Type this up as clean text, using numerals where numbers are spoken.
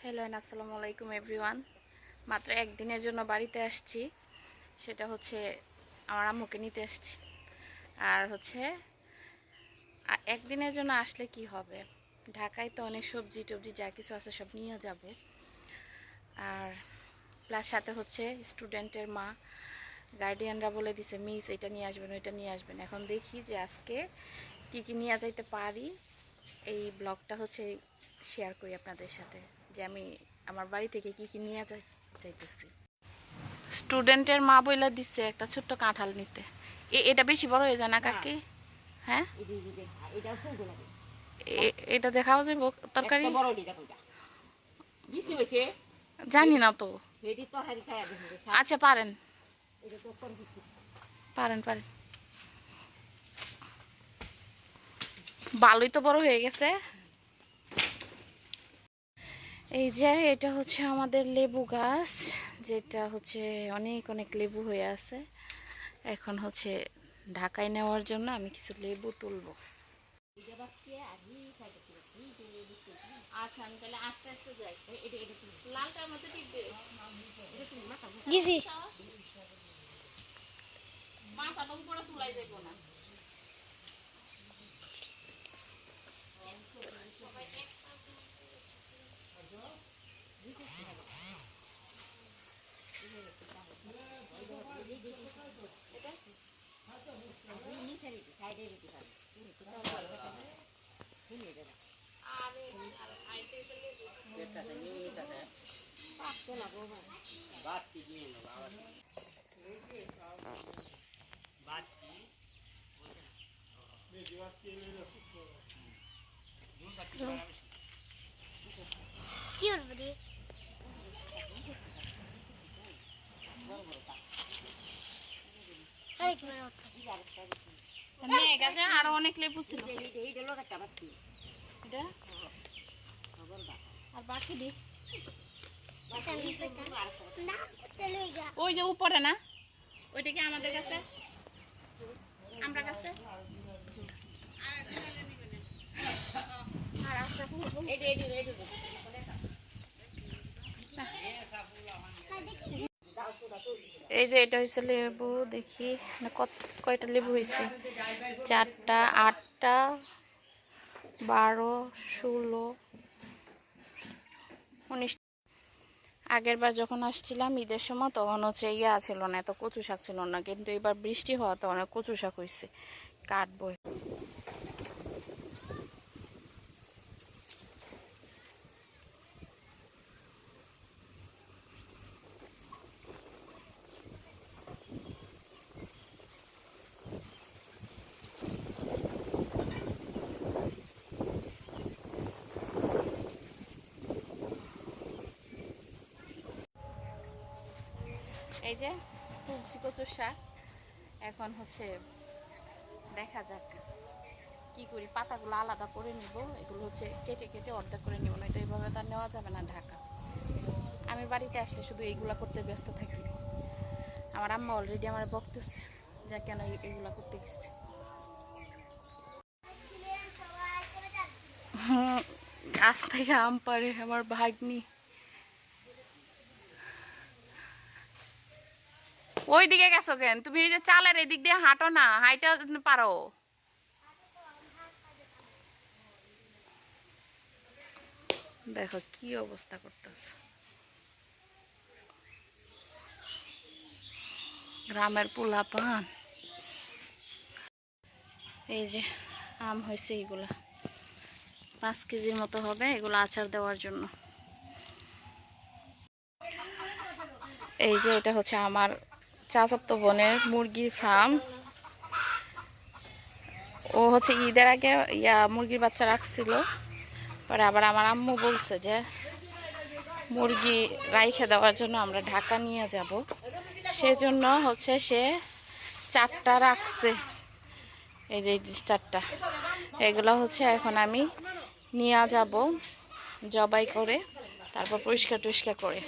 Hello and আসসালামু আলাইকুম everyone. মাত্র একদিনের জন্য বাড়িতে আসছি, সেটা হচ্ছে আমার আম্মুকে নিতে আসছি। আর হচ্ছে একদিনের জন্য আসলে কি হবে, ঢাকায় তো অনেক সবজি টবজি যা কিছু আছে সব নিয়ে যাব। আর প্লাস সাথে হচ্ছে স্টুডেন্টের মা গার্ডিয়ানরা বলে দিছে মিস এটা নিয়ে আসবেন ওইটা নিয়ে আসবেন। এখন দেখি যে আজকে কী কী নিয়ে যাইতে পারি, এই ব্লগটা হচ্ছে শেয়ার করি আপনাদের সাথে যে আমি আমার বাড়ি থেকে কি কি নিয়ে যাইতেছি। স্টুডেন্টের মা বইলা দিচ্ছে একটা ছোট্ট কাঁঠাল নিতে। এটা বেশি বড় হয়ে যায় না কাকি? হ্যাঁ, এটা দেখাও যে তরকারি জানি না তো। আচ্ছা পারেন পারেন পারেন, ভালোই তো বড় হয়ে গেছে। এই যে এটা হচ্ছে আমাদের লেবু গাছ, যেটা হচ্ছে অনেক অনেক লেবু হয়ে আছে। এখন হচ্ছে ঢাকায় নেওয়ার জন্য আমি কিছু লেবু তুলবো। আচ্ছা আমি তাহলে আস্তে আস্তে যাই। লালটার মধ্যে টিপবে, মাথাটা উপরে তুলাই যাবো না। কি করবি? আরো অনেক লেবু ছিল, আর বাকি দি ওই যে উপরে না, ওইটা কি আমাদের কাছে, আমরা কাছে আর আশা এই যে এটা হয়েছে লেবু। দেখি না কয়টা লেবু হয়েছে, 4টা 8টা 12 16 19। আগের বার যখন আসছিলাম ঈদের সময় তখন হচ্ছে ইয়া ছিল না, এত কচু শাক ছিল না, কিন্তু এবার বৃষ্টি হওয়াতে অনেক কচু শাক হয়েছে, কাটবো। এই যে তুলসী কচুর শাক, এখন হচ্ছে দেখা যাক কি করি। পাতাগুলো আলাদা করে নিব, এগুলো হচ্ছে কেটে কেটে অর্ধেক করে নিব, না তো এইভাবে তার নেওয়া যাবে না ঢাকা। আমি বাড়িতে আসলে শুধু এইগুলা করতে ব্যস্ত থাকি। আমার আম্মা অলরেডি আমার বকতেছে যা কেন এইগুলা করতে গেছে। গাছ থেকে আম পারে আমার ভাগ্নি। ওই দিকে গেছো কেন তুমি? এই যে চালের এদিক দিয়ে হাঁটো না, হাইটা পারো। দেখো কি অবস্থা করতেছে গ্রামের পোলাপান। এই যে আম হয়েছে, এইগুলা 5 কেজির মতো হবে, এগুলো আচার দেওয়ার জন্য। এই যে এটা হচ্ছে আমার চাচাতো বোনের মুরগির ফার্ম। ও হচ্ছে ঈদের আগে মুরগির বাচ্চা রাখছিল, পরে আবার আমার আম্মু বলছে যে মুরগি রাইখে দেওয়ার জন্য আমরা ঢাকা নিয়ে যাব, সেজন্য হচ্ছে সে 4টা রাখছে। এই যে 4টা, এগুলো হচ্ছে এখন আমি নিয়ে যাব জবাই করে, তারপর পরিষ্কার টরিষ্কার করে।